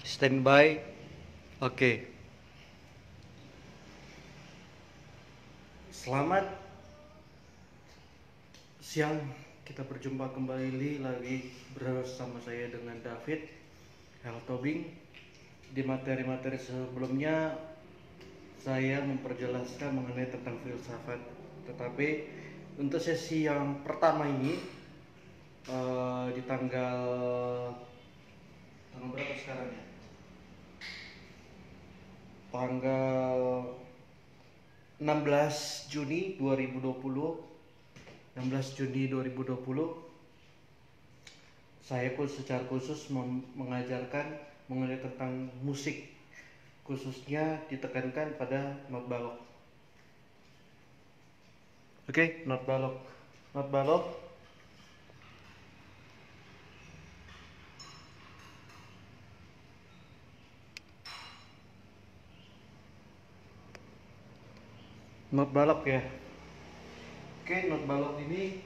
Standby. Oke. Selamat siang. Kita berjumpa kembali lagi bersama saya dengan David L. Tobing. Di materi-materi sebelumnya saya memperjelaskan mengenai tentang filsafat. Tetapi untuk sesi yang pertama ini di tanggal berapa sekarang ya? Tanggal 16 Juni 2020 saya pun secara khusus mengajarkan mengenai tentang musik, khususnya ditekankan pada not balok. Oke, not balok. Not balok not balok ya. Oke, not balok ini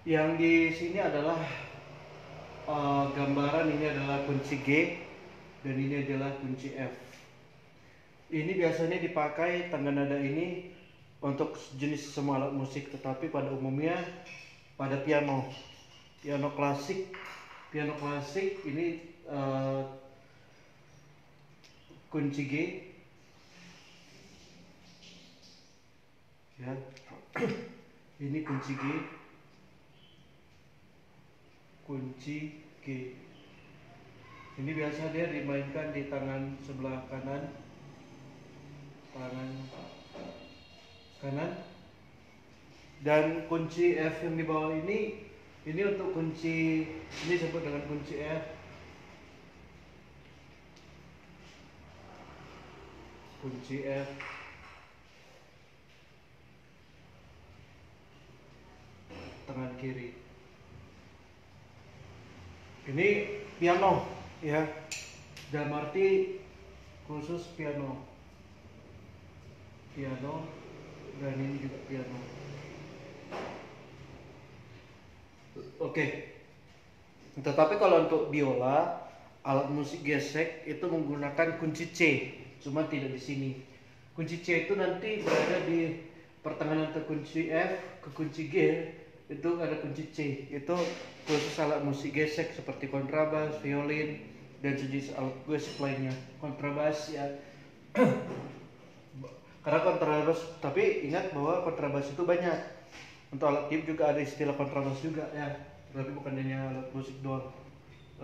yang di sini adalah gambaran. Ini adalah kunci G dan ini adalah kunci F. Ini biasanya dipakai tangga nada ini untuk jenis semua alat musik, tetapi pada umumnya pada piano klasik ini kunci G ya. Ini kunci G. Ini biasa dia dimainkan di tangan sebelah kanan, dan kunci F yang di bawah ini untuk kunci, ini disebut dengan kunci F. Kunci F tangan kiri. Ini piano ya, dalam arti khusus piano, dan ini juga piano. Oke. Tetapi kalau untuk biola, alat musik gesek itu menggunakan kunci C, cuma tidak di sini. Kunci C itu nanti berada di pertengahan antara kunci F ke kunci G. Itu ada kunci C, itu khusus alat musik gesek seperti kontrabas, violin, dan sejenis alat gesek lainnya. Kontrabas ya. Karena kontrabas, tapi ingat bahwa kontrabas itu banyak. Untuk alat tiup juga ada istilah kontrabas juga ya, tapi bukan hanya alat musik doang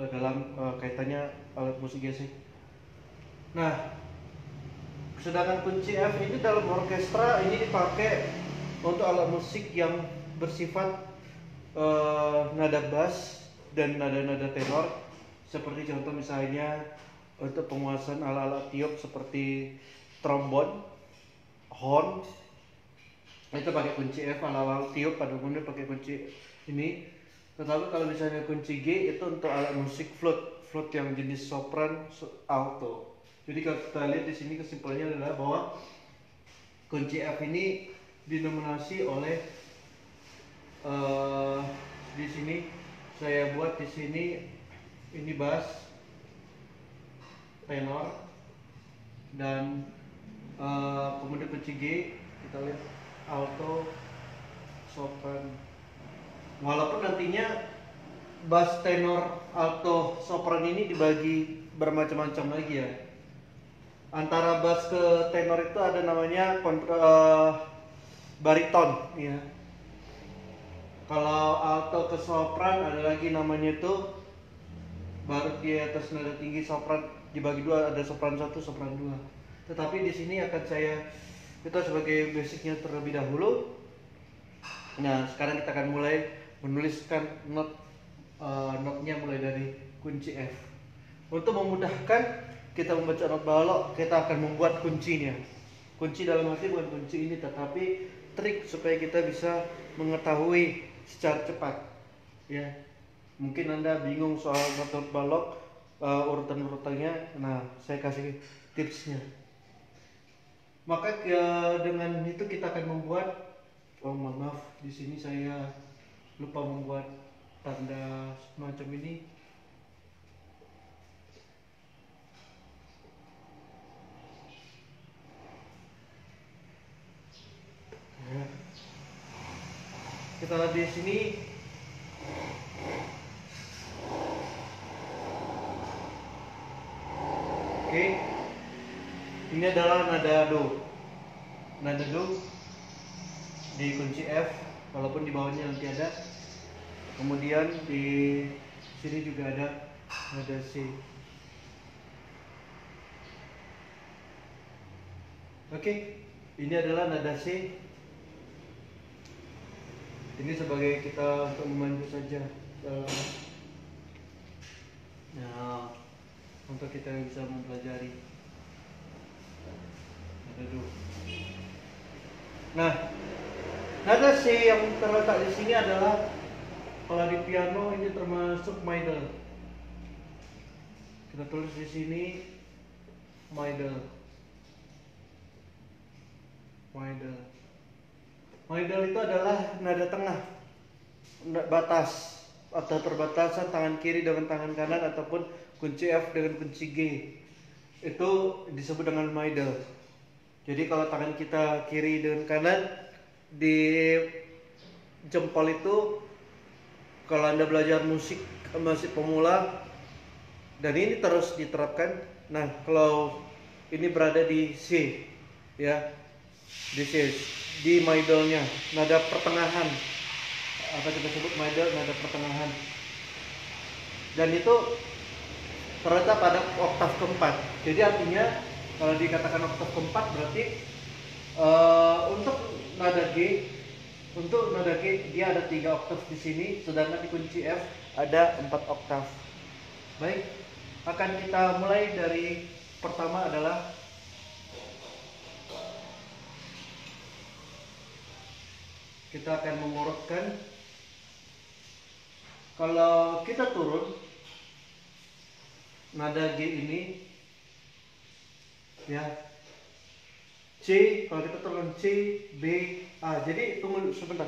dalam kaitannya alat musik gesek. Nah, sedangkan kunci F ini dalam orkestra ini dipakai untuk alat musik yang bersifat nada bass dan nada-nada tenor, seperti contoh misalnya untuk penguasaan alat-alat tiup seperti trombon, horn, itu pakai kunci F. Alat-alat tiup pada umumnya pakai kunci ini. Tetapi kalau misalnya kunci G itu untuk alat musik flute yang jenis sopran, alto. Jadi kalau kita lihat di sini kesimpulannya adalah bahwa kunci F ini dinominasi oleh di sini saya buat di sini ini bass, tenor, dan kemudian kunci G kita lihat alto, sopran. Walaupun nantinya bass, tenor, alto, sopran ini dibagi bermacam-macam lagi ya. Antara bass ke tenor itu ada namanya bariton ya. Kalau alto ke sopran ada lagi namanya itu, baru di atas nada tinggi sopran dibagi dua, ada sopran 1, sopran 2. Tetapi di sini akan kita sebagai basicnya terlebih dahulu. Nah, sekarang kita akan mulai menuliskan notnya mulai dari kunci F. Untuk memudahkan kita membaca not balok, kita akan membuat kuncinya. Kunci dalam arti bukan kunci ini, tetapi trik supaya kita bisa mengetahui secara cepat ya. Mungkin Anda bingung soal not balok, urutan-urutannya. Nah, saya kasih tipsnya. Maka dengan itu kita akan membuat, maaf, di sini saya lupa membuat tanda semacam ini. Kalau di sini oke, ini adalah nada do. Nada do di kunci F, walaupun di bawahnya nanti ada. Kemudian di sini juga ada nada C. Oke, ini adalah nada C. Ini sebagai kita untuk memandu saja. Nah, untuk kita bisa mempelajari nada do. Nah, nada C yang terletak di sini adalah, kalau di piano ini termasuk middle. Kita tulis di sini middle. Middle itu adalah nada tengah, batas atau perbatasan tangan kiri dengan tangan kanan ataupun kunci F dengan kunci G. Itu disebut dengan middle. Jadi kalau tangan kita kiri dengan kanan di jempol itu, kalau Anda belajar musik masih pemula dan ini terus diterapkan. Nah, kalau ini berada di C, ya, di C, di middle-nya, nada pertengahan. Apa kita sebut middle, nada pertengahan. Dan itu terletak pada oktav keempat. Jadi artinya kalau dikatakan oktav keempat berarti untuk nada G dia ada 3 oktav di sini, sedangkan di kunci F ada 4 oktav. Baik, akan kita mulai dari pertama adalah kita akan mengurutkan. Kalau kita turun nada G ini, ya, C, kalau kita turun C, B, A. Jadi tunggu sebentar.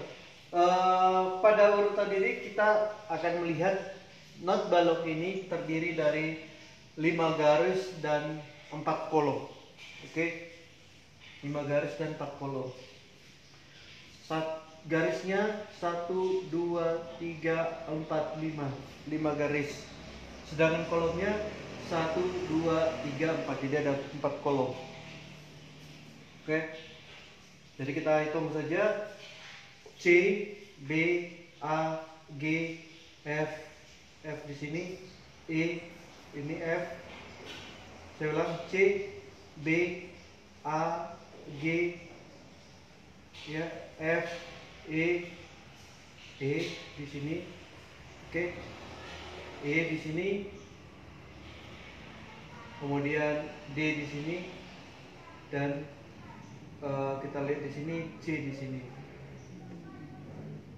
Pada urutan ini kita akan melihat not balok ini terdiri dari 5 garis dan 4 kolom. Oke, 5 garis dan 4 kolom. Garisnya 1, 2, 3, 4, 5 garis. Sedangkan kolomnya 1, 2, 3, 4. Jadi ada 4 kolom. Oke, jadi kita hitung saja. C, B, A, G, F di sini, E, ini F. Saya ulang, C, B, A, G, ya, F, E di sini. Oke, E di sini, kemudian D di sini, dan kita lihat di sini C di sini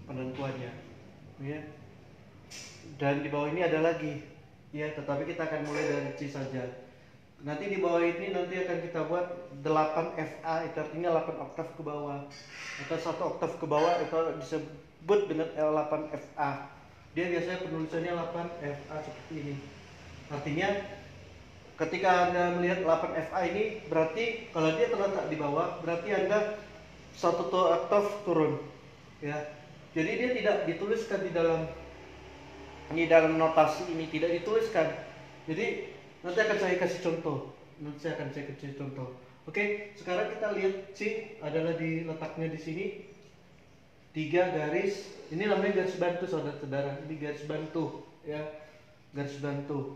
penentuannya, ya. Dan di bawah ini ada lagi, ya, tetapi kita akan mulai dari C saja. Nanti di bawah ini nanti akan kita buat 8 FA, itu artinya 8 oktav ke bawah, atau 1 oktav ke bawah itu disebut dengan L8 FA. Dia biasanya penulisannya 8 FA seperti ini. Artinya ketika Anda melihat 8 FA ini, berarti kalau dia terletak di bawah, berarti Anda 1 oktav turun, ya. Jadi dia tidak dituliskan di dalam notasi ini, tidak dituliskan. Jadi nanti akan saya kasih contoh. Oke, sekarang kita lihat C adalah di letaknya di sini. 3 garis. Ini namanya garis bantu, saudara-saudara. Ini garis bantu, ya. Garis bantu.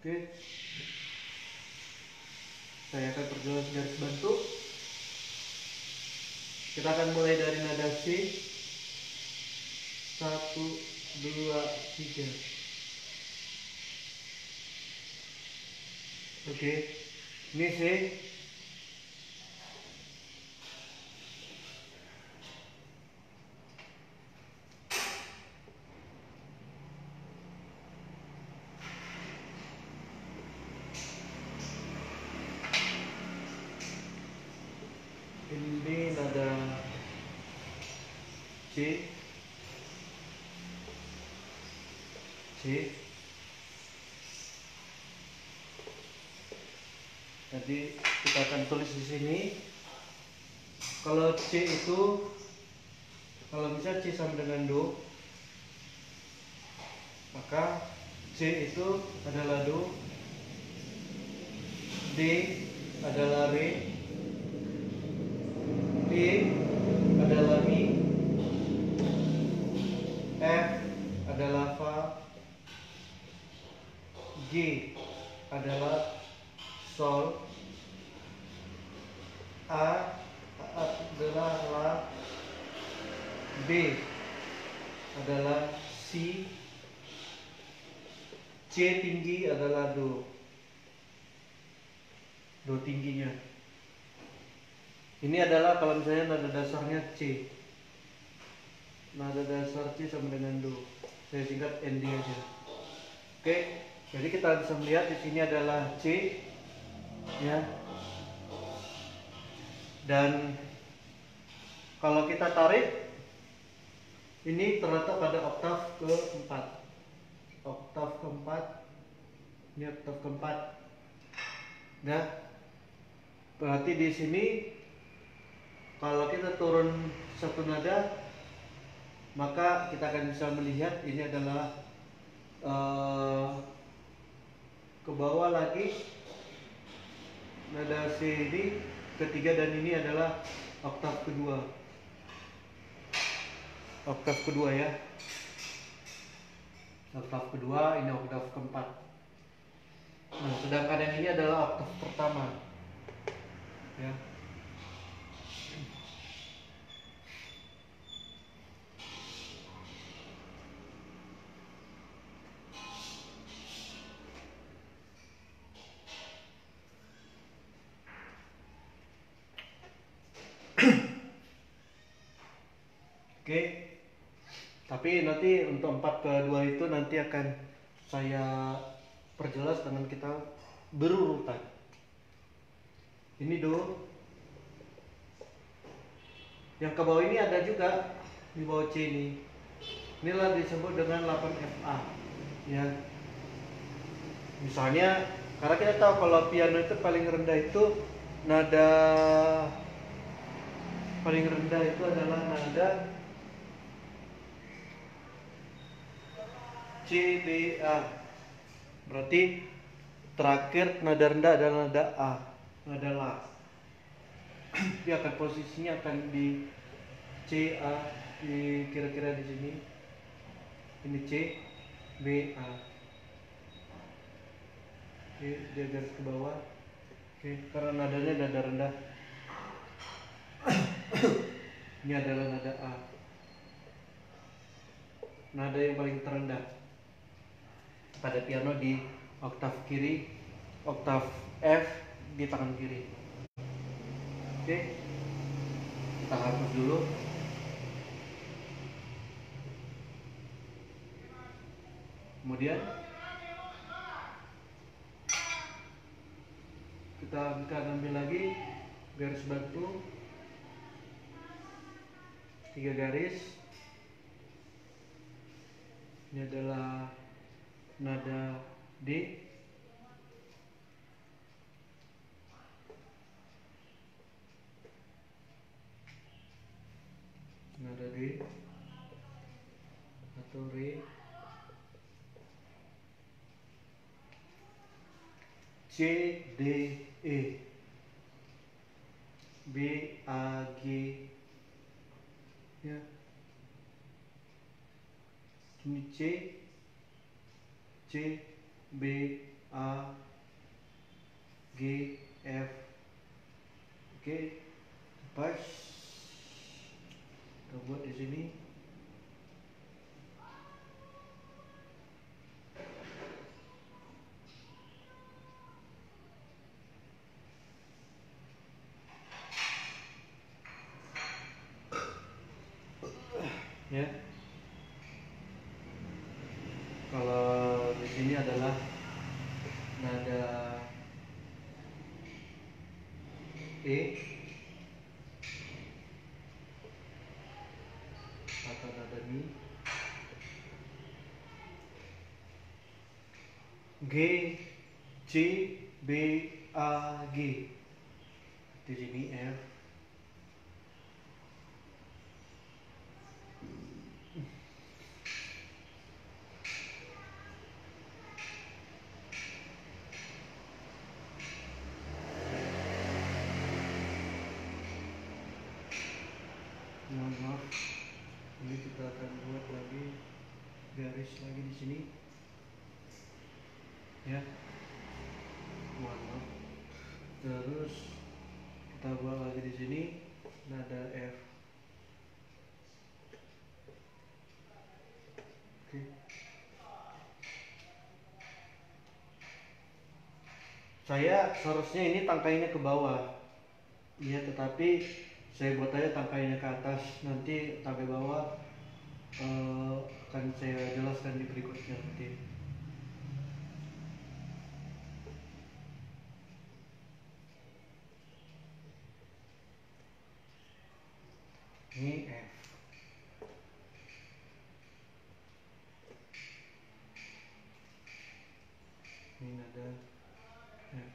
Oke. Saya akan perjelas garis bantu. Kita akan mulai dari nada C. 1, 2, 3. Oke, ini C. Ini nada C. Jadi kita akan tulis di sini. Kalau C itu Kalau misalnya C sama dengan Do, maka C itu adalah Do, D adalah Re, E adalah Mi, F adalah Fa, G adalah Sol, A adalah La, B adalah Si, C tinggi adalah Do. Do tingginya. Ini adalah kalau misalnya nada dasarnya C. Nada dasar C sama dengan Do. Saya singkat ND aja. Oke, jadi kita bisa melihat di sini adalah C, ya. Dan kalau kita tarik, ini terletak pada oktav keempat. Oktav keempat. Ini oktav keempat. Nah, berarti di sini kalau kita turun satu nada, maka kita akan bisa melihat ini adalah ke bawah lagi nada C ini ketiga, dan ini adalah oktav kedua. Oktav kedua ya. Oktav kedua, ini oktav keempat. Nah, sedangkan yang ini adalah oktav pertama. Ya. Oke. Tapi nanti untuk 4 ke 2 itu nanti akan saya perjelas dengan kita berurutan. Ini Do. Yang ke bawah ini ada juga di bawah C ini. Inilah disebut dengan 8FA. Ya. Misalnya, karena kita tahu kalau piano itu paling rendah itu nada paling rendah itu adalah nada C, B, A. Berarti terakhir nada rendah adalah nada A, nada La. Dia akan posisinya akan di C, A, di kira-kira di sini. Ini C, B, A. Oke, dia garis ke bawah. Oke, karena nadanya nada rendah. Ini adalah nada A. Nada yang paling terendah pada piano di oktav kiri, oktav F di tangan kiri. Oke, kita hapus dulu. Kemudian kita ambil lagi garis batu, 3 garis. Ini adalah nada D, nada D atau Re, C, D, E, B, A, G, ya. Ini C, C, B, A, G, F. Oke, pas. Kita buat di sini. Ya. Kalau di sini adalah nada E atau nada Mi, G, C, B, A, G. Di sini F, garis lagi di sini ya, maaf. Terus kita buat lagi di sini nada F. Oke. Saya seharusnya ini tangkainya ke bawah, iya, tetapi saya buat aja tangkainya ke atas. Nanti tangkai bawah akan saya jelaskan di berikutnya nanti. Ini F. Ini nada F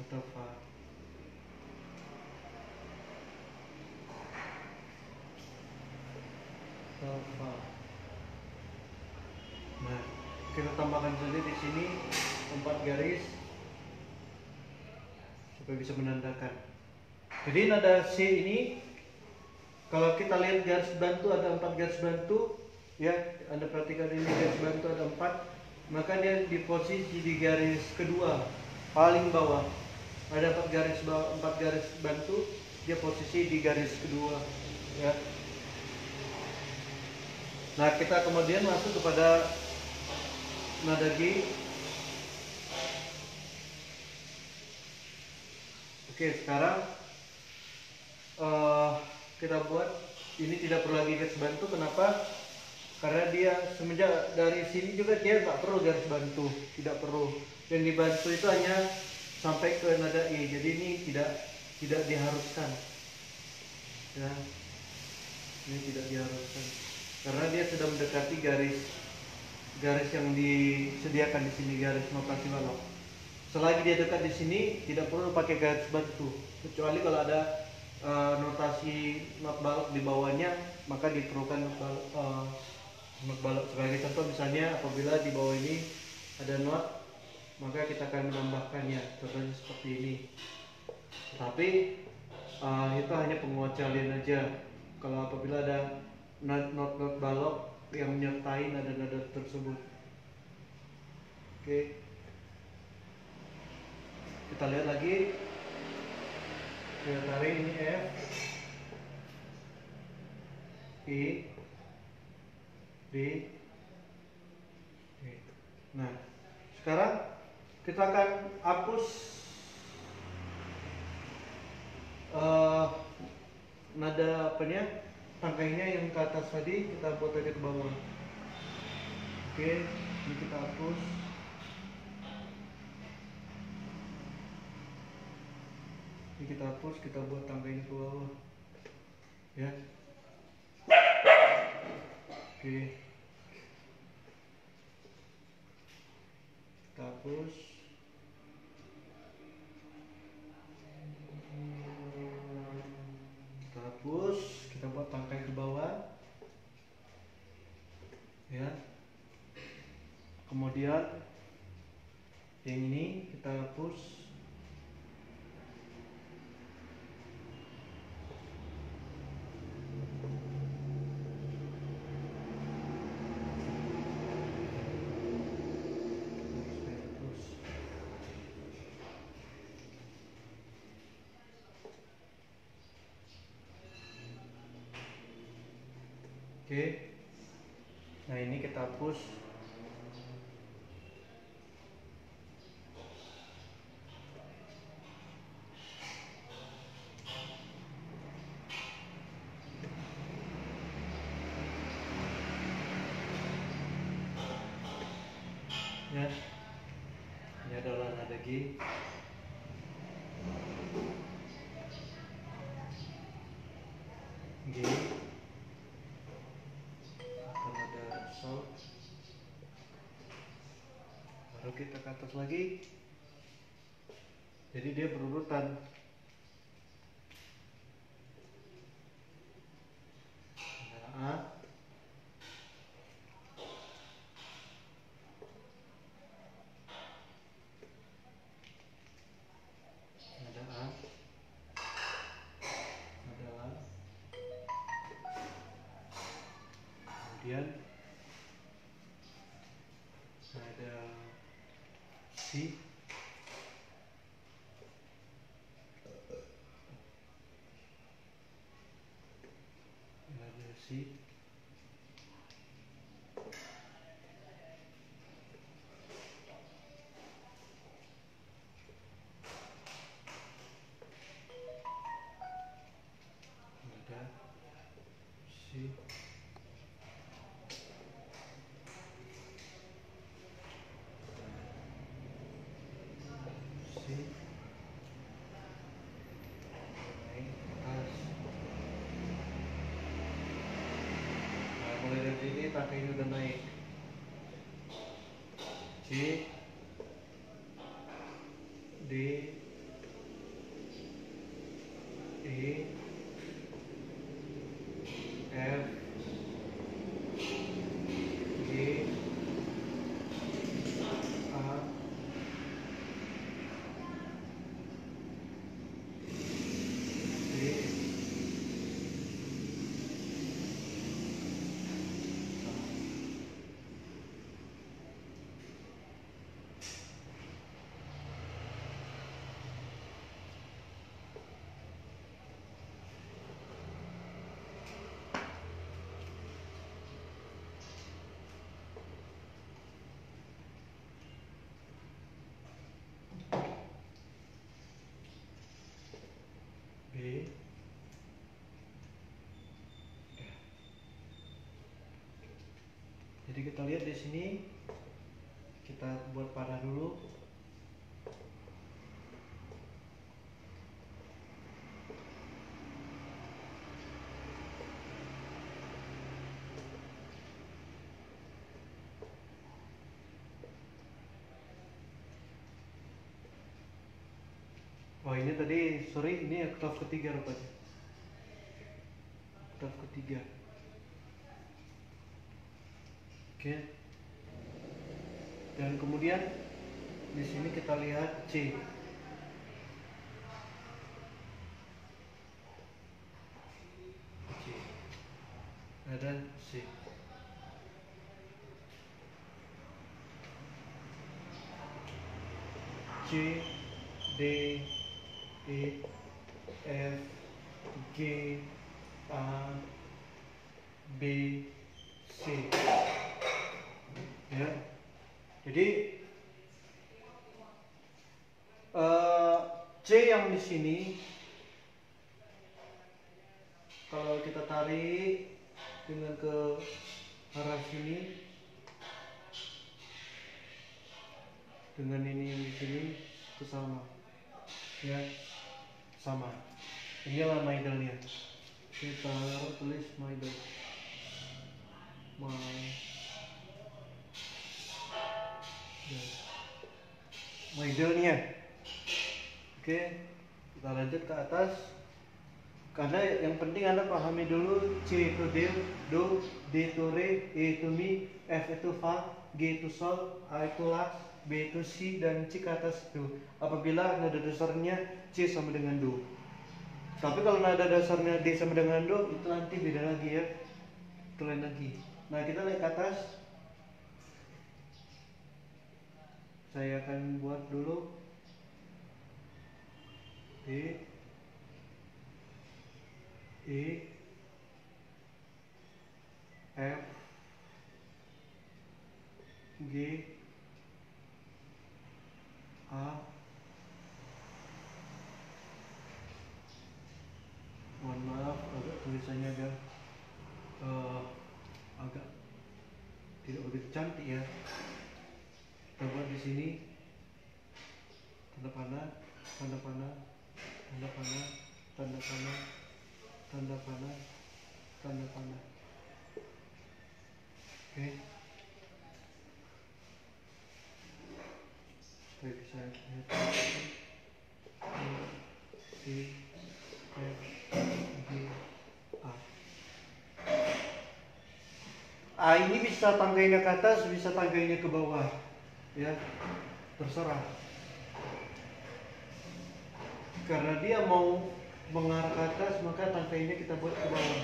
atau Fa. Atau Fa. Nah, kita tambahkan saja di sini 4 garis supaya bisa menandakan. Jadi nada C ini, kalau kita lihat garis bantu ada 4 garis bantu, ya, Anda perhatikan ini garis bantu ada 4, maka dia di posisi di garis kedua paling bawah. Ada 4 garis bantu, dia posisi di garis kedua, ya. Nah, kita kemudian masuk kepada nada G. Oke, sekarang kita buat ini tidak perlu lagi garis bantu. Kenapa? Karena dia semenjak dari sini juga dia nggak perlu garis bantu, tidak perlu. Yang dibantu itu hanya sampai ke nada E. Jadi ini tidak diharuskan, ya. Ini tidak diharuskan karena dia sudah mendekati garis yang disediakan di sini, garis notasi balok. Selagi dia dekat di sini tidak perlu pakai garis bantu, kecuali kalau ada notasi not balok di bawahnya, maka diperlukan not balok. Sebagai contoh misalnya apabila di bawah ini ada not, maka kita akan menambahkannya, contohnya seperti ini. Tapi itu hanya pengecualian aja. Kalau apabila ada not balok yang menyertai nada-nada tersebut. Oke. Kita lihat lagi. Kita tarik ini F, E, D, E. Nah, sekarang kita akan hapus nada apanya, tangkainya yang ke atas tadi, kita buat aja ke bawah. Oke, ini kita hapus. Ini kita hapus, kita buat tangkainya ke bawah, ya. Oke, kita hapus. Kita hapus, kita buat tangkai ke bawah, ya. Kemudian yang ini kita hapus. Oke. Nah, ini kita hapus. Ya. Ini adalah nada G. G. Atau nada sol. Baru kita ke atas lagi. Jadi dia berurutan. Nada A, nada A, nada La, kemudian ada C, ada C, ada C, C, naik atas. Nah, mulai dari sini tangga ini udah naik. C, D, E, F, G, A, D, B, F. Jadi kita lihat di sini, kita buat panah dulu. Oh ini tadi, sorry, ini oktav ketiga rupanya. Oktav ketiga. Oke. Dan kemudian di sini kita lihat C. C. Ada C. C, D, E, F, G, A, B, C. Ya. Jadi C yang di sini kalau kita tarik dengan ke arah sini, dengan ini yang di sini itu sama, ya sama. Inilah middle-nya. Kita tulis middle, middle-nya. Oke, kita lanjut ke atas. Karena yang penting Anda pahami dulu, C itu do, D itu re, E itu mi, F itu fa, G itu sol, A itu la, B itu si, dan C ke atas do. Apabila nada dasarnya C sama dengan do. Tapi kalau nada dasarnya D sama dengan do, itu nanti beda lagi ya. Itu lain lagi. Nah, kita naik ke atas. Saya akan buat dulu D, E, F, G, A, mohon maaf agak tulisannya agak tidak begitu cantik ya. Kita buat di sini tanda panah, tanda panah, tanda panah, tanda panah, tanda panah, tanda panah. Oke. Saya bisa lihat E, F, G, A. A ini bisa tanggainya ke atas, bisa tanggainya ke bawah, ya terserah. Karena dia mau mengarah ke atas, maka tanggainya kita buat ke bawah.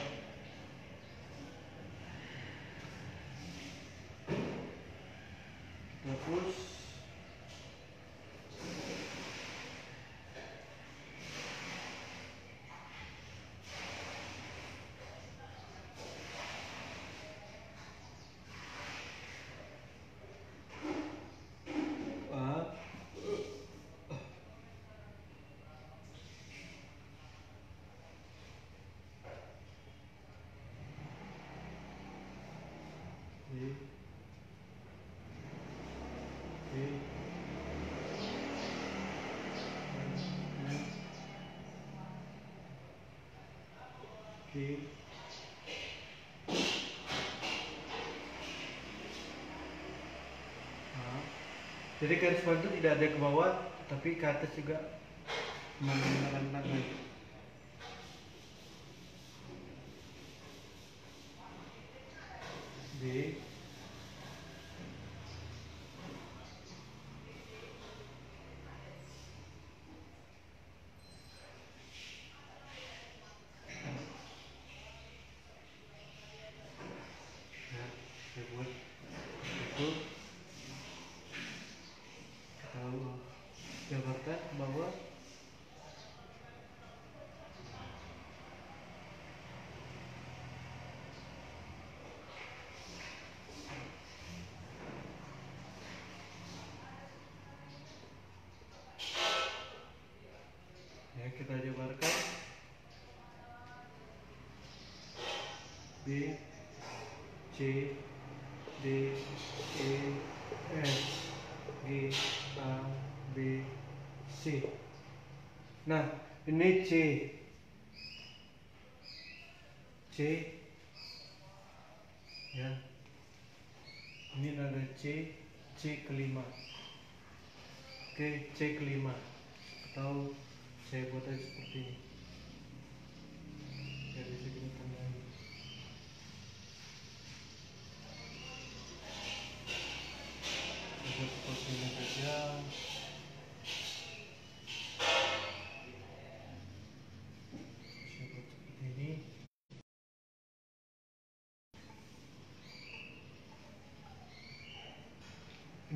Nah, jadi garis bawah itu tidak ada ke bawah, tapi ke atas juga menggunakan tangan. B, nah, saya buat itu kita gambarkan bahwa ya, kita jabarkan B, C, D, E, F, G, A, B, C. Nah, ini C, ya. Ini ada C, C kelima. Oke, C kelima. Atau saya buat aja seperti ini. Dari segi kanan. Saya buat seperti ini saja. Saya buat seperti ini.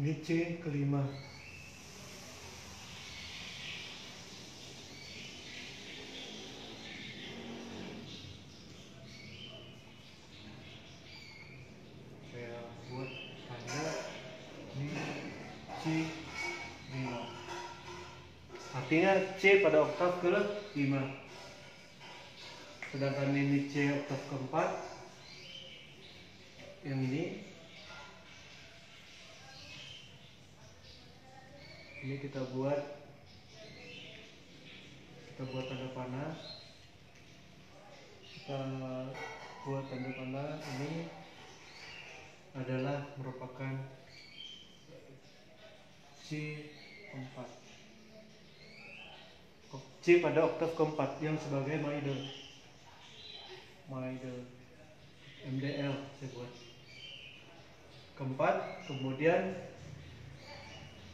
Ini C kelima. Saya buat tanda ini C lima. Artinya C pada oktav ke 5. Sedangkan ini C oktav keempat. Yang ini kita buat tanda panah. Kita buat tanda panah ini adalah merupakan C keempat. C pada oktav keempat yang sebagai minor MDL saya buat keempat, kemudian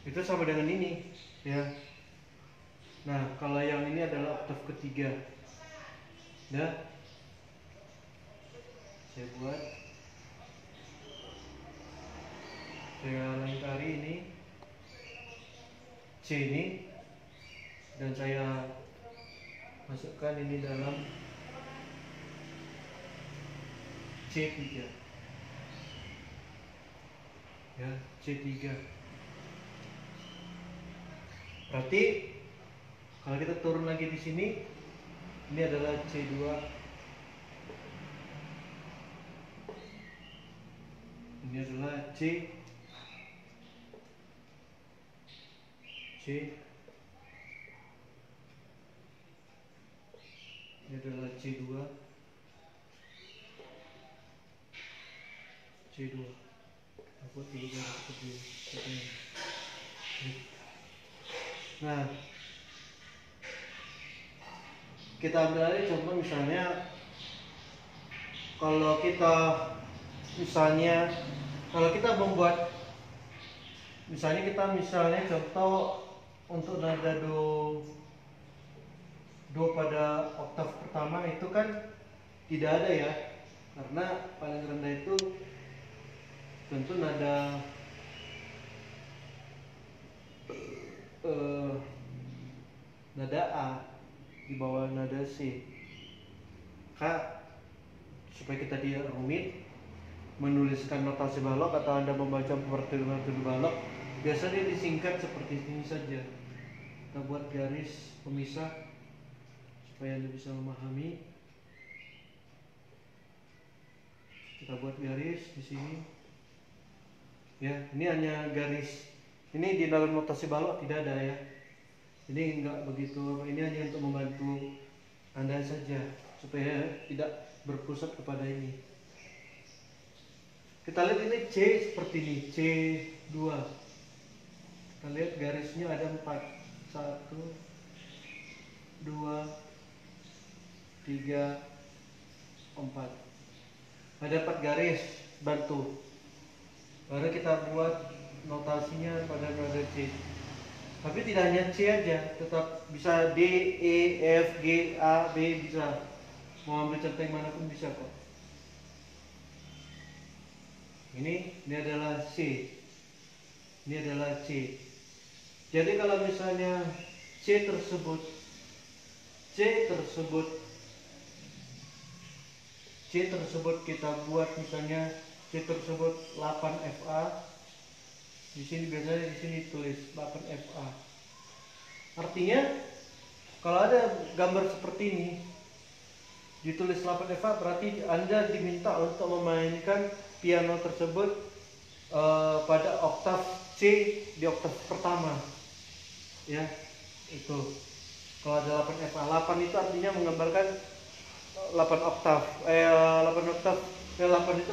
itu sama dengan ini ya. Nah, kalau yang ini adalah oktav ketiga ya, saya buat, saya lingkari ini C ini, dan saya masukkan ini dalam C3 ya, C3. Berarti kalau kita turun lagi di sini, ini adalah C2, ini adalah C, ini adalah C2, aku tiga seperti ini. Nah, kita ambil aja contoh misalnya, kalau kita membuat misalnya contoh untuk nada do pada oktav pertama itu kan tidak ada ya, karena paling rendah itu tentu nada A di bawah nada C. Supaya kita tidak rumit menuliskan notasi balok atau Anda membaca partitur balok, biasanya disingkat seperti ini saja. Kita buat garis pemisah supaya Anda bisa memahami. Kita buat garis di sini. Ya, ini hanya garis. Ini di dalam notasi balok tidak ada ya. Ini enggak begitu. Ini hanya untuk membantu Anda saja supaya tidak berpusat kepada ini. Kita lihat ini C seperti ini, C2. Kita lihat garisnya ada 4. 1 2 3 4. Ada 4 garis bantu. Baru kita buat notasinya pada nada C. Tapi tidak hanya C aja, tetap bisa D, E, F, G, A, B bisa. Mau ambil contoh yang mana pun bisa kok. Ini adalah C. Ini adalah C. Jadi kalau misalnya C tersebut kita buat misalnya C tersebut 8 FA. Di sini biasanya di sini tulis 8 FA. Artinya kalau ada gambar seperti ini ditulis 8 FA berarti Anda diminta untuk memainkan piano tersebut pada oktav C di oktav pertama. Ya, itu. Kalau ada 8 FA, 8 itu artinya menggambarkan 8 oktav. 8 oktav. 8 itu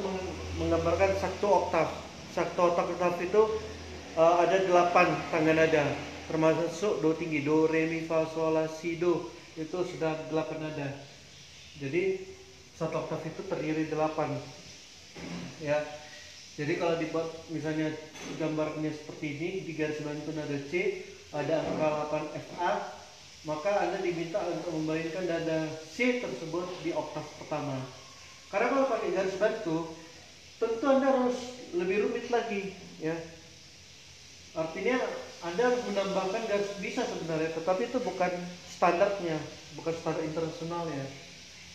menggambarkan satu oktav. Satu oktav itu ada 8 tangga nada, termasuk do tinggi, do, re, mi, fa, sol, la, si, do. Itu sudah 8 nada. Jadi satu oktav itu terdiri 8. Ya. Jadi kalau dibuat misalnya gambarnya seperti ini, di garis bantu nada C ada angka 8 FA, maka Anda diminta untuk memainkan nada C tersebut di oktav pertama. Karena kalau pakai garis bantu, tentu Anda harus lebih rumit lagi, ya. Artinya Anda menambahkan garis bisa sebenarnya, tetapi itu bukan standarnya, bukan standar internasional ya.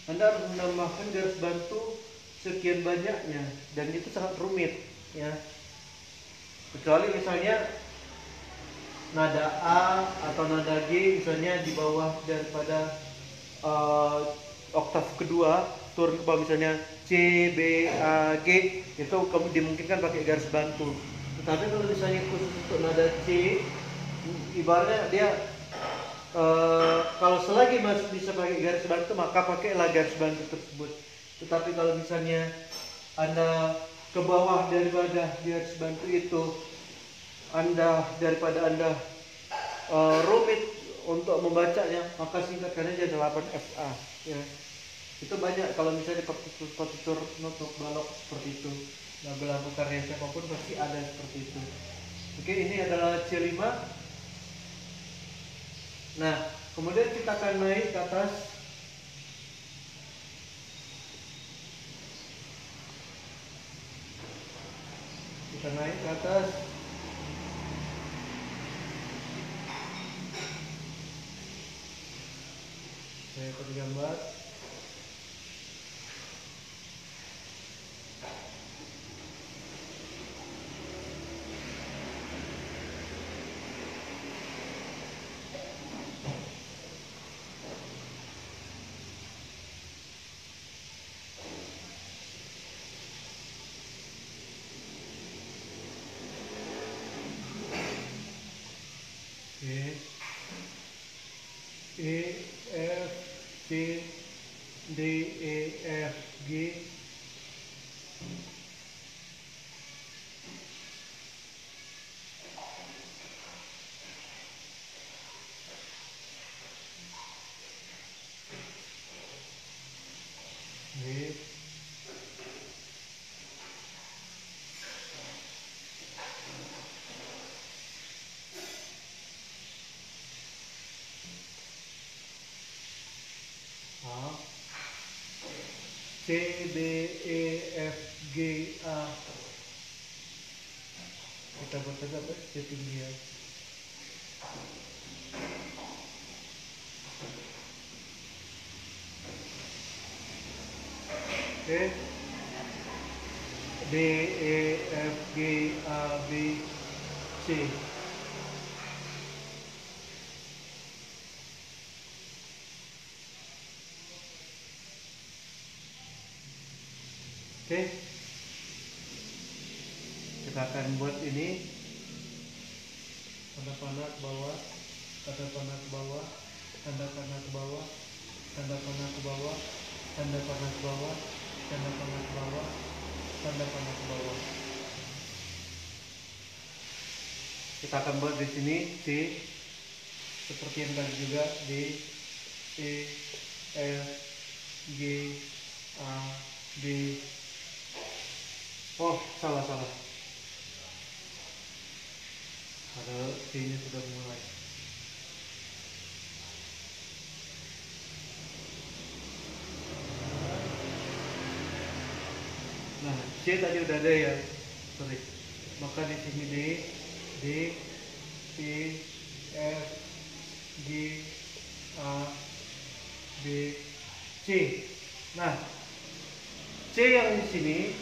Anda harus menambahkan garis bantu sekian banyaknya, dan itu sangat rumit, ya. Kecuali misalnya nada A atau nada G misalnya di bawah daripada oktav kedua, turun ke bawah misalnya C, B, A, G, itu dimungkinkan pakai garis bantu. Tetapi kalau misalnya khusus untuk nada C, ibaratnya dia kalau selagi masih bisa pakai garis bantu, maka pakailah garis bantu tersebut. Tetapi kalau misalnya Anda ke bawah daripada garis bantu itu, daripada Anda rumit untuk membacanya, maka singkatkan aja 8 FA, ya. Itu banyak kalau misalnya partitur notok balok seperti itu. Lagu-lagu karya siapapun pasti ada seperti itu. Oke, ini adalah C5. Nah, kemudian kita akan naik ke atas. Kita naik ke atas. Saya kasih gambar. Oke. E, F, C, D, E, F, G. G. A. C, D, E, F, G, A. Kita buat saja ketinggian. Oke. D, E, F, G, A, B, C. Oke. Kita kita akan buat ini tanda panah ke bawah, tanda panah ke bawah, tanda panah ke bawah, tanda panah ke bawah, tanda panah ke bawah, tanda panah ke bawah, tanda panah ke bawah. Kita akan buat di sini C seperti yang tadi juga, D, E, F, G, A, B. Oh, salah. Padahal C-nya sudah mulai. Nah, C tadi udah ada ya. Sorry. Maka di sini D, E, F, G, A, B, C. Nah, C yang di sini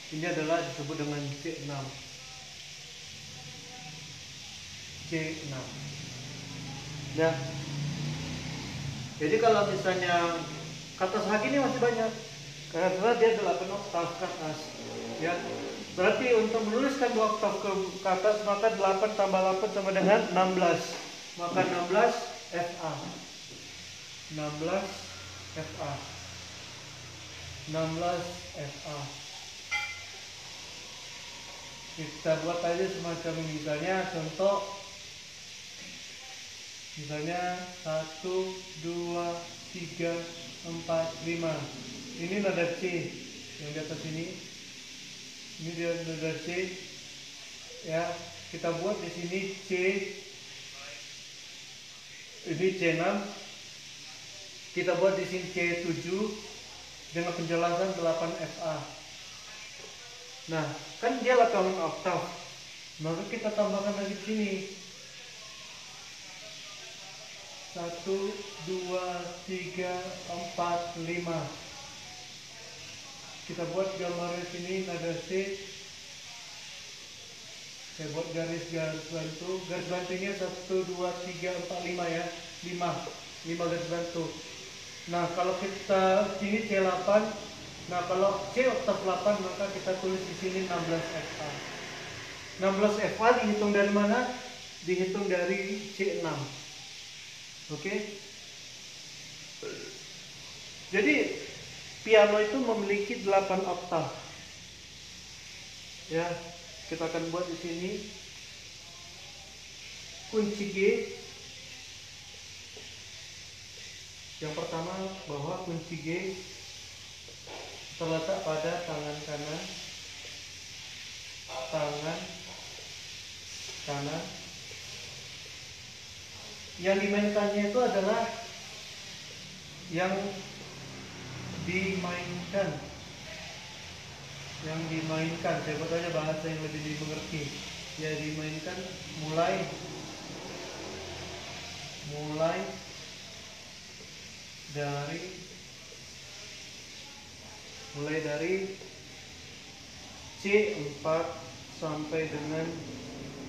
ini adalah disebut dengan C6. C6. Nah, jadi kalau misalnya kata sehaki ini masih banyak karena dia 8 oktav ke atas. Ya, berarti untuk menuliskan 2 oktav ke atas maka 8 tambah 8 sama dengan 16. Maka 16 FA. 16 FA. 16 FA. Kita buat aja semacam ini, misalnya contoh, misalnya 1, 2, 3, 4, 5. Ini nada C yang di atas ini dia nada C ya. Kita buat di sini C, ini C6. Kita buat di sini C7 dengan penjelasan 8 FA. Nah, kan dia 8 oktav. Maka kita tambahkan lagi di sini 1, 2, 3, 4, 5. Kita buat gambarnya sini nada C. Saya buat garis bantu. Garis bantunya 1, 2, 3, 4, 5 ya. 5 garis bantu. Nah, kalau kita sini C8. Nah, kalau C oktav 8 maka kita tulis di sini 16 FA. 16 FA dihitung dari mana? Dihitung dari C6. Oke. Jadi piano itu memiliki 8 oktav. Ya, kita akan buat di sini kunci G. Yang pertama bahwa kunci G terletak pada tangan kanan. Yang dimainkannya itu adalah yang dimainkan. Saya buat aja bahasa yang lebih dimengerti. Ya, dimainkan mulai dari C4 sampai dengan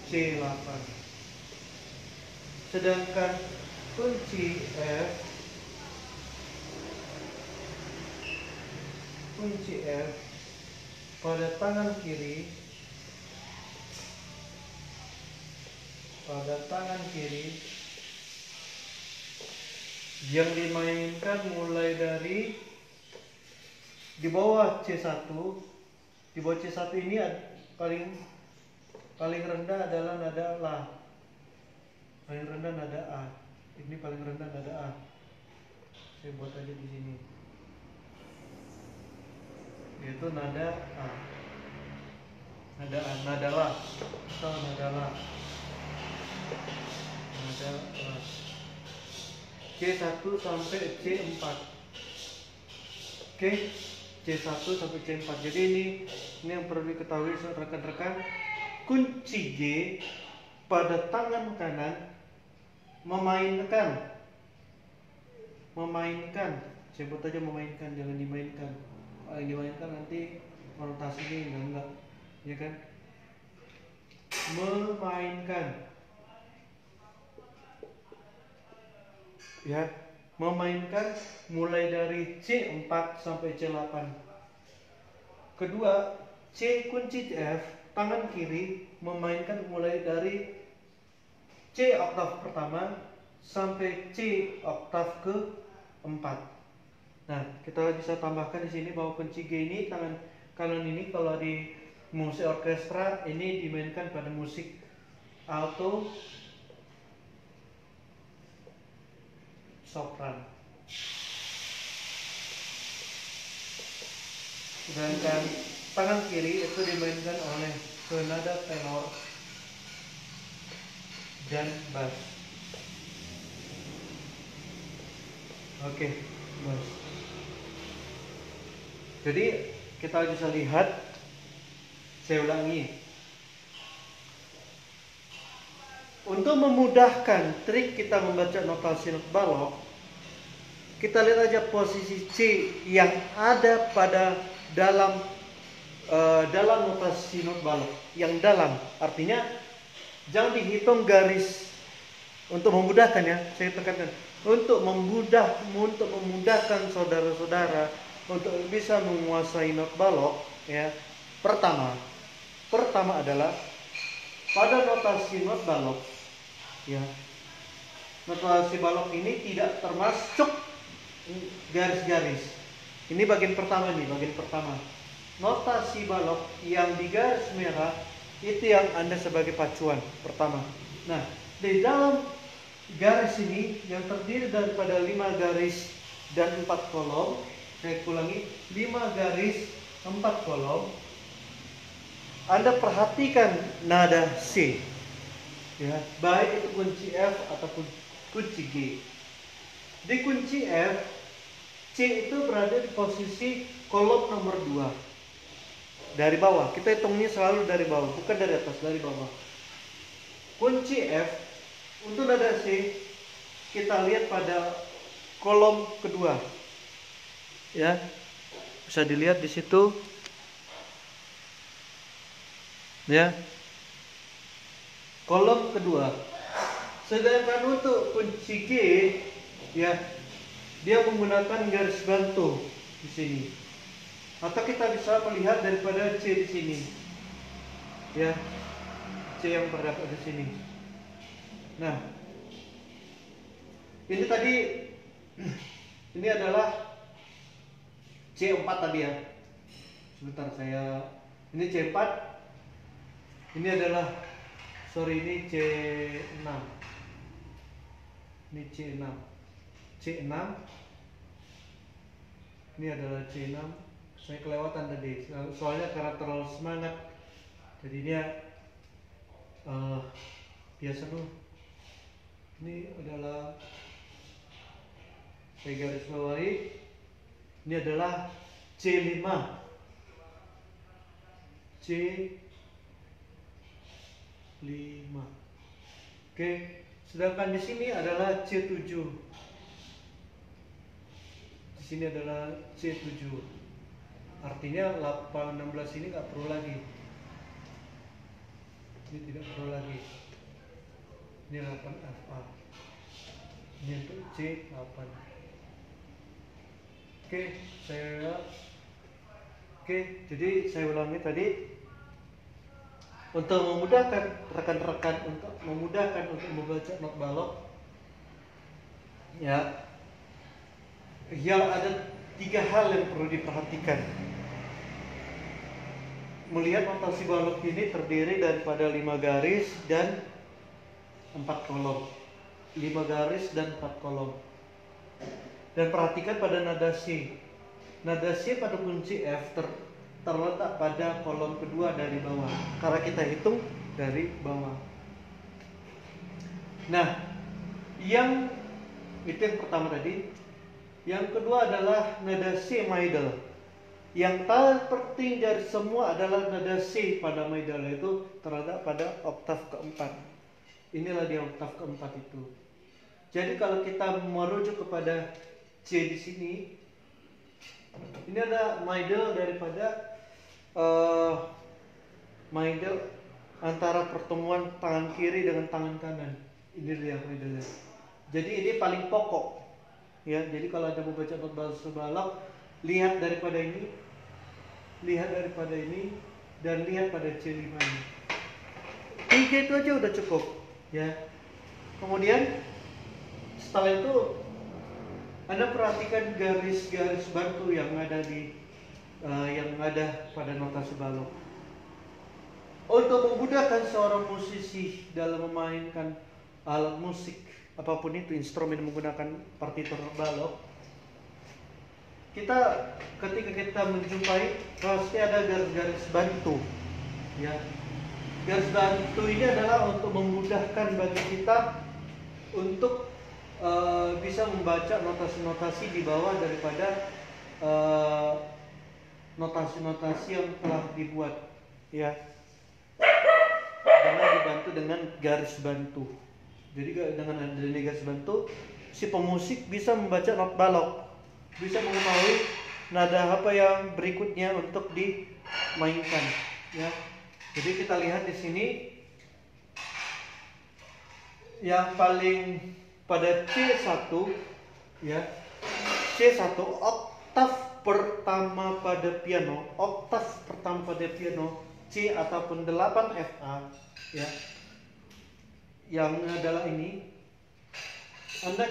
C8. Sedangkan kunci F pada tangan kiri yang dimainkan mulai dari di bawah C1. Di bawah C1 ini paling rendah adalah nada La. Paling rendah nada A. Ini paling rendah nada A. Saya buat aja di sini. Yaitu nada A. Nada La. Atau nada La. C1 sampai C4. Oke. C1 sampai C4. Jadi ini yang perlu diketahui rekan-rekan. Kunci G pada tangan kanan memainkan. Sebut aja memainkan, jangan dimainkan. Kalau dimainkan nanti konotasinya enggak, ya kan? Memainkan mulai dari C4 sampai C8. kedua, C kunci F, tangan kiri memainkan mulai dari C oktav pertama sampai C oktav keempat. Nah, kita bisa tambahkan di sini bahwa kunci G ini tangan kanan ini kalau di musik orkestra ini dimainkan pada musik alto, sopran. Sedangkan tangan kiri itu dimainkan oleh penada tenor dan bass. Oke, bass. Jadi kita bisa lihat, saya ulangi. Untuk memudahkan trik kita membaca notasi not balok, kita lihat aja posisi C yang ada pada dalam notasi not balok. Yang dalam, artinya jangan dihitung garis. Untuk memudahkan ya, saya tekankan, untuk memudahkan saudara-saudara untuk bisa menguasai not balok ya. Pertama adalah pada notasi not balok ya. Notasi balok ini tidak termasuk garis-garis. Ini bagian pertama nih, bagian pertama. Notasi balok yang di garis merah itu yang Anda sebagai pacuan pertama. Nah, di dalam garis ini yang terdiri daripada 5 garis dan 4 kolom, saya ulangi, 5 garis 4 kolom. Anda perhatikan nada C ya, baik itu kunci F ataupun kunci G. Di kunci F, C itu berada di posisi kolom nomor 2 dari bawah. Kita hitungnya selalu dari bawah, bukan dari atas, dari bawah. Kunci F untuk nada C kita lihat pada kolom kedua ya, bisa dilihat di situ ya, kolom kedua. Sedangkan untuk kunci G ya, dia menggunakan garis bantu di sini. Atau kita bisa melihat daripada C di sini ya, C yang terdapat di sini. Nah, ini tadi ini adalah C4 tadi ya. Sebentar saya, ini C4. Ini adalah, ini C6. Ini C6. C6. Ini adalah C6. Saya kelewatan tadi. Soalnya karena terlalu semangat. Jadi dia biasa tuh. Ini adalah, saya garis bawahi. Ini adalah C5. C5. Oke, sedangkan di sini adalah C7. Di sini adalah C7. Artinya 816 ini nggak perlu lagi. Ini tidak perlu lagi. Ini 8FA. Ini untuk C8. Jadi saya ulangi tadi, untuk memudahkan rekan-rekan untuk membaca not balok ya, ada 3 hal yang perlu diperhatikan. Melihat notasi balok ini terdiri daripada 5 garis dan 4 kolom. 5 garis dan 4 kolom. Dan perhatikan pada nada C. Nada C pada kunci F terletak pada kolom kedua dari bawah, karena kita hitung dari bawah. Nah, yang itu yang pertama tadi. Yang kedua adalah nada C middle. Yang terpenting dari semua adalah nada C pada middle, yaitu terletak pada oktav keempat. Inilah di oktav keempat itu. Jadi kalau kita merujuk kepada C di sini, ini ada middle daripada middle antara pertemuan tangan kiri dengan tangan kanan. Ini dia middle. Jadi ini paling pokok ya. Jadi kalau Anda membaca not balok, lihat daripada ini lihat daripada ini, dan lihat pada C5 ini. 3 itu aja udah cukup ya. Kemudian setelah itu Anda perhatikan garis-garis bantu yang ada pada notasi balok. Untuk memudahkan seorang musisi dalam memainkan alat musik apapun itu, instrumen menggunakan partitur balok, ketika kita menjumpai pasti ada garis-garis bantu ya. Garis bantu ini adalah untuk memudahkan bagi kita untuk bisa membaca notasi-notasi di bawah daripada notasi-notasi yang telah dibuat ya, karena dibantu dengan garis bantu. Jadi dengan adanya garis bantu, si pemusik bisa membaca not balok, bisa mengetahui nada apa yang berikutnya untuk dimainkan ya. Jadi kita lihat di sini yang paling pada C1 ya, C1 oktav pertama pada piano, C ataupun 8 FA ya, yang adalah ini. Anda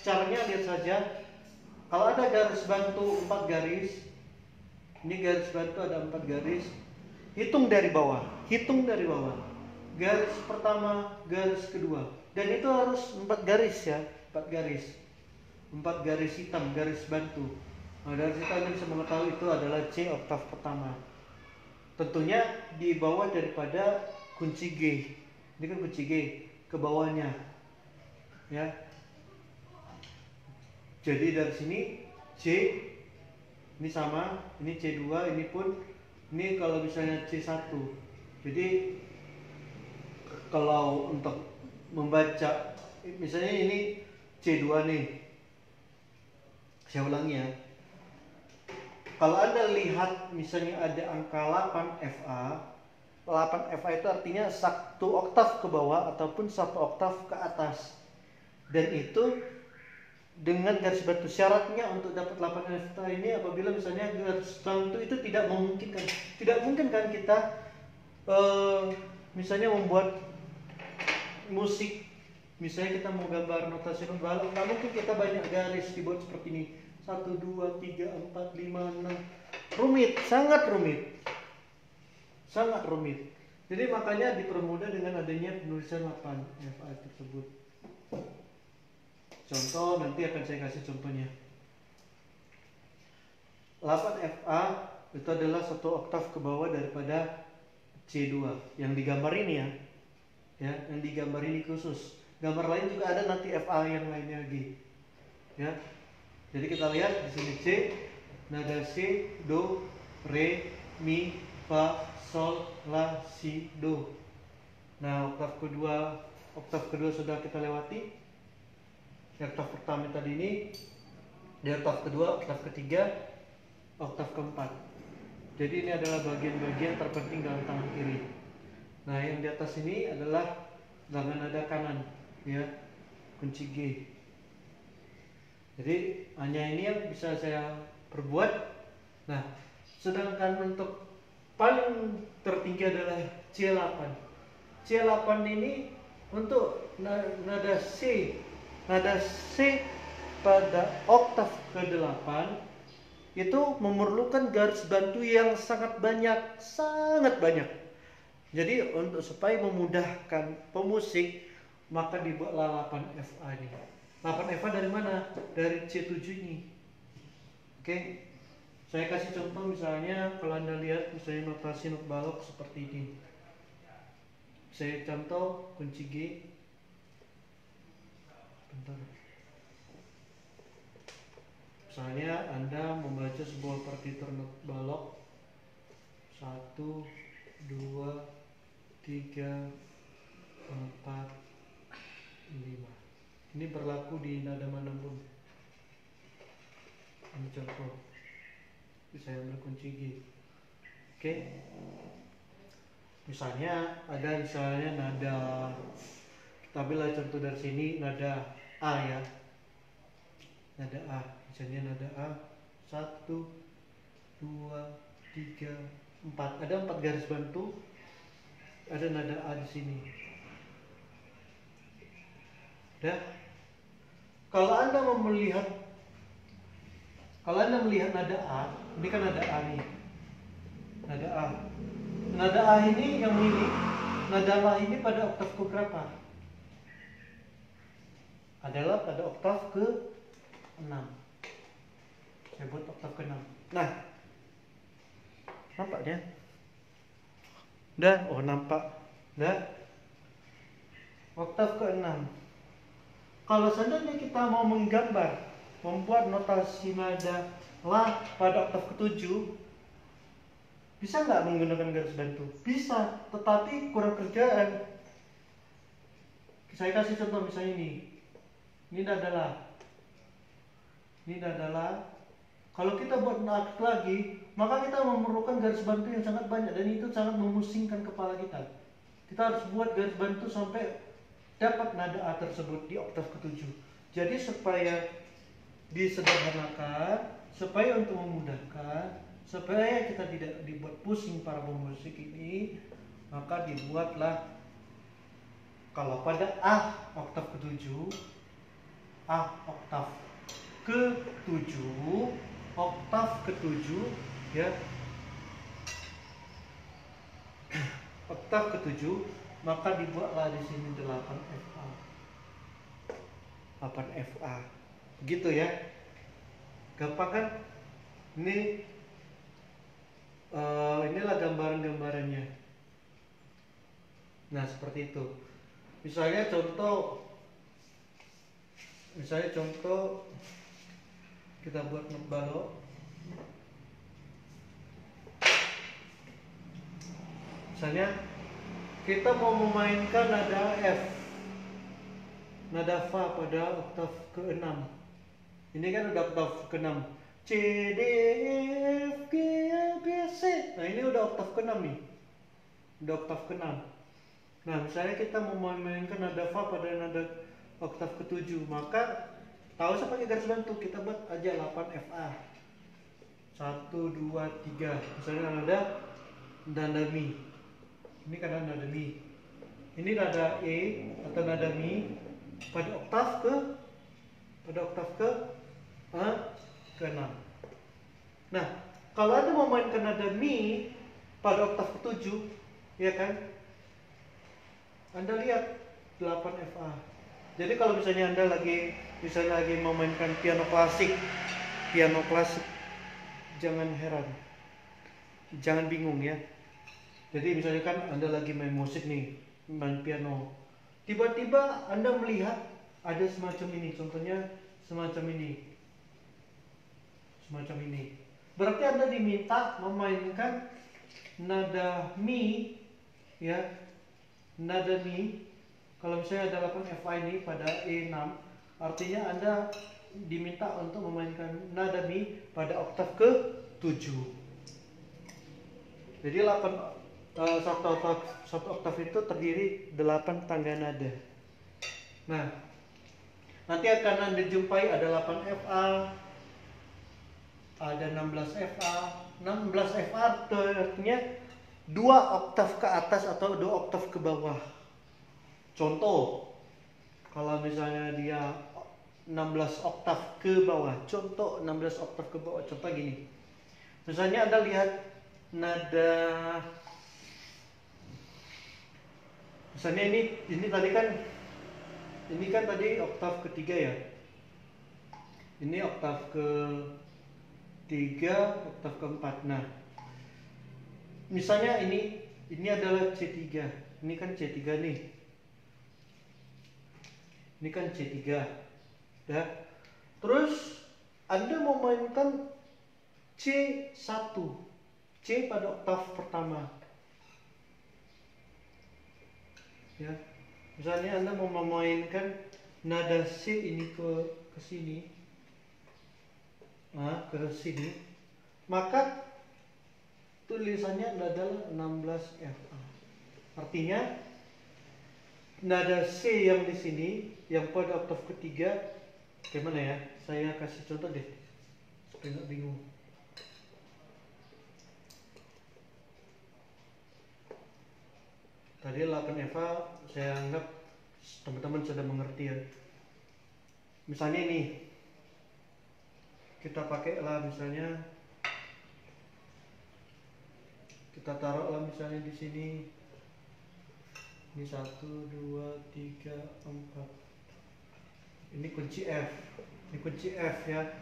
caranya lihat saja, kalau ada garis bantu 4 garis, ini garis bantu ada 4 garis, hitung dari bawah, garis pertama, garis kedua, dan itu harus 4 garis ya, 4 garis hitam, garis bantu. Nah, dari situ Anda bisa mengetahui itu adalah C oktav pertama. Tentunya di bawah daripada kunci G. Ini kan kunci G ke bawahnya ya. Jadi dari sini C ini sama, ini C2, ini pun, ini kalau misalnya C1. Jadi kalau untuk membaca, misalnya ini C2 nih, saya ulangi ya. Kalau Anda lihat misalnya ada angka 8 FA, 8 FA itu artinya 1 oktav ke bawah ataupun 1 oktav ke atas. Dan itu dengan garis bantu, syaratnya untuk dapat 8 FA ini apabila misalnya garis bantu itu tidak memungkinkan. Tidak mungkin kan kita misalnya membuat musik, misalnya kita mau gambar notasi not balok, nggak mungkin kita banyak garis dibuat seperti ini, 1, 2, 3, 4, 5, 6. Rumit, sangat rumit. Jadi makanya dipermudah dengan adanya penulisan 8 FA tersebut. Contoh, nanti akan saya kasih contohnya. 8 FA itu adalah 1 oktav ke bawah daripada C2 yang digambar ini ya. Ya, yang digambar ini khusus. Gambar lain juga ada nanti FA yang lainnya lagi. Ya. Jadi kita lihat di sini C, nada C, do, re, mi, fa, sol, la, si, do. Nah, oktav kedua sudah kita lewati. Di oktav pertama tadi ini, di oktav kedua, oktav ketiga, oktav keempat. Jadi ini adalah bagian-bagian terpenting dalam tangan kiri. Nah, yang di atas ini adalah dengan nada kanan, ya, kunci G. Jadi hanya ini yang bisa saya perbuat. Nah, sedangkan untuk paling tertinggi adalah C8. C8 ini untuk nada C. Nada C pada oktav ke-8 itu memerlukan garis bantu yang sangat banyak. Jadi untuk supaya memudahkan pemusik, maka dibuatlah 8 FA ini. 8 FA dari mana? Dari C7 ini. Oke. Saya kasih contoh misalnya kalau Anda lihat misalnya notasi not balok seperti ini. Saya contoh kunci G. Bentar. Misalnya Anda membaca sebuah partitur not balok 1, 2, 3, 4, 5. Ini berlaku di nada manapun. Ini contoh. Saya ambil kunci G. Oke. Misalnya ada nada, kita ambil contoh dari sini nada A ya. Nada A. Misalnya nada A 1, 2, 3, 4. Ada 4 garis bantu. Ada nada A di sini. Dah. Kalau Anda melihat nada A, ini kan nada A nih. Nada A. Nada A ini yang ini, nada La ini pada oktav ke berapa? Adalah pada oktav ke 6. Saya buat oktav ke 6. Nah, nampaknya? Dah, oh nampak. Dah. Oktav ke 6. Kalau seandainya kita mau menggambar, membuat notasi nada La pada oktav ke-7, bisa nggak menggunakan garis bantu? Bisa, tetapi kurang kerjaan. Saya kasih contoh misalnya ini. Ini nada La. Ini nada La. Kalau kita buat nada lagi, maka kita memerlukan garis bantu yang sangat banyak dan itu sangat memusingkan kepala kita. Kita harus buat garis bantu sampai dapat nada A tersebut di oktav ke-7. Jadi supaya disederhanakan, supaya untuk memudahkan, supaya kita tidak dibuat pusing para pemusik ini, maka dibuatlah kalau pada A oktav ke-7, A oktav ke-7, oktav ke-7 ya. Oktav ke-7, maka dibuatlah di sini 8FA. 8FA. Begitu ya. Gampang kan? Inilah gambaran-gambarannya. Nah, seperti itu. Misalnya contoh kita buat balok. Misalnya kita mau memainkan nada F, nada Fa pada oktav ke-6. Ini kan udah oktav ke-6. C, D, F, G, A, B, C. Nah ini udah oktav ke-6 nih. Udah oktav ke-6. Nah misalnya kita mau memainkan nada Fa pada nada oktav ke-7, maka tahu saya pakai garis bantu, kita buat aja 8FA. 1, 2, 3. Misalnya nada Mi. Ini kan nada Mi. Ini nada E atau nada Mi pada oktav ke-6. Nah, kalau Anda memainkan nada Mi pada oktav ke-7, ya kan? Anda lihat 8FA. Jadi kalau misalnya Anda lagi memainkan piano klasik, jangan heran. Jangan bingung ya. Jadi misalnya kan Anda lagi main musik nih, main piano. Tiba-tiba Anda melihat ada semacam ini, contohnya semacam ini. Berarti Anda diminta memainkan nada Mi ya. Nada Mi. Kalau misalnya ada 8FA ini pada E6, artinya Anda diminta untuk memainkan nada Mi pada oktav ke-7. Jadi satu oktav itu terdiri 8 tangga nada. Nah, nanti akan Anda jumpai ada 8FA, ada 16FA. 16FA artinya 2 oktav ke atas atau 2 oktav ke bawah. Contoh, kalau misalnya dia 16 oktav ke bawah, contoh 16 oktav ke bawah, contoh gini. Misalnya Anda lihat nada, misalnya ini tadi kan, ini kan tadi oktav ketiga ya. Ini oktav ke-3, oktav ke-4. Nah, misalnya ini adalah C3. Ini kan C3 nih. Ini kan C3. Ya. Terus Anda mau mainkan C1. C pada oktav pertama. Ya. Misalnya Anda mau memainkan nada C ini ke sini. Nah, ke sini. Maka tulisannya adalah 16FA. Artinya nada C yang di sini, yang pada oktav ketiga, gimana ya? Saya kasih contoh deh supaya nggak bingung. Tadi 8 Eva saya anggap teman-teman sudah mengerti ya. Misalnya ini kita pakai lah, misalnya kita taruh lah misalnya di sini. Ini 1, 2, 3, 4. Ini kunci F. Ini kunci F ya.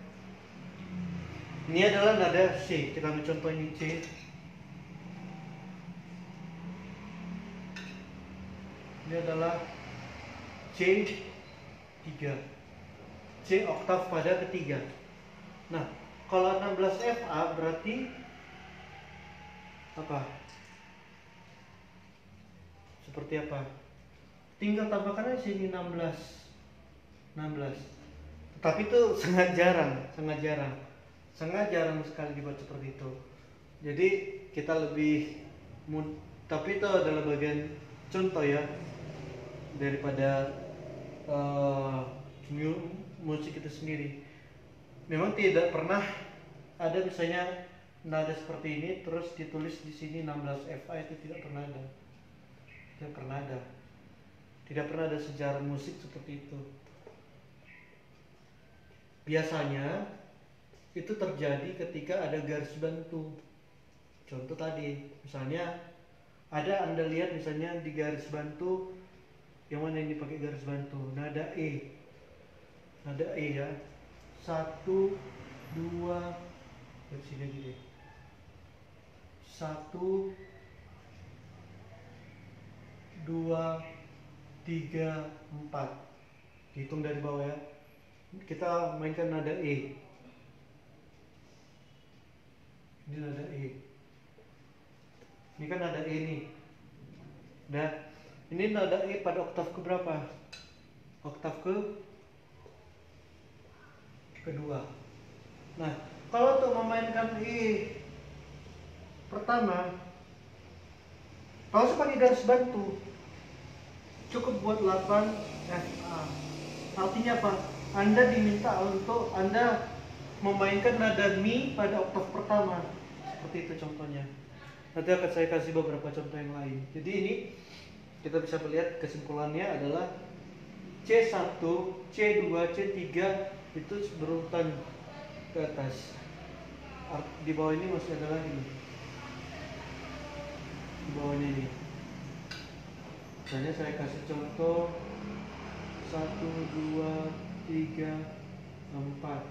Ini adalah nada C. Kita ambil contoh ini C. Ini adalah C3. C oktav pada ketiga. Nah, kalau 16 FA berarti apa? Seperti apa? Tinggal tambahkan aja sini 16. Tapi itu sangat jarang sekali dibuat seperti itu. Jadi kita lebih tapi itu adalah bagian contoh ya daripada musik itu sendiri. Memang tidak pernah ada misalnya nada seperti ini terus ditulis di sini 16 FA, itu tidak pernah ada. Tidak pernah ada sejarah musik seperti itu. Biasanya itu terjadi ketika ada garis bantu. Contoh tadi, misalnya Anda lihat misalnya di garis bantu, yang mana yang dipakai garis bantu? Nada E ya. 1, 2, dari sini aja deh. 1, 2, 3, 4. Dihitung dari bawah ya. Kita mainkan nada E. Ini nada E. Ini kan nada E nih. Nah, ini nada E pada oktav ke berapa? Oktav kedua. Nah, kalau untuk memainkan E pertama, kalau sebagai garis bantu cukup buat 8 FA. Artinya apa? Anda diminta untuk Anda memainkan nada Mi pada oktav pertama. Seperti itu contohnya. Nanti akan saya kasih beberapa contoh yang lain. Jadi ini kita bisa melihat kesimpulannya adalah C1, C2, C3 itu berurutan ke atas. Di bawah ini masih ada lagi. Di bawahnya ini. Misalnya saya kasih contoh 1, 2, 3, 4.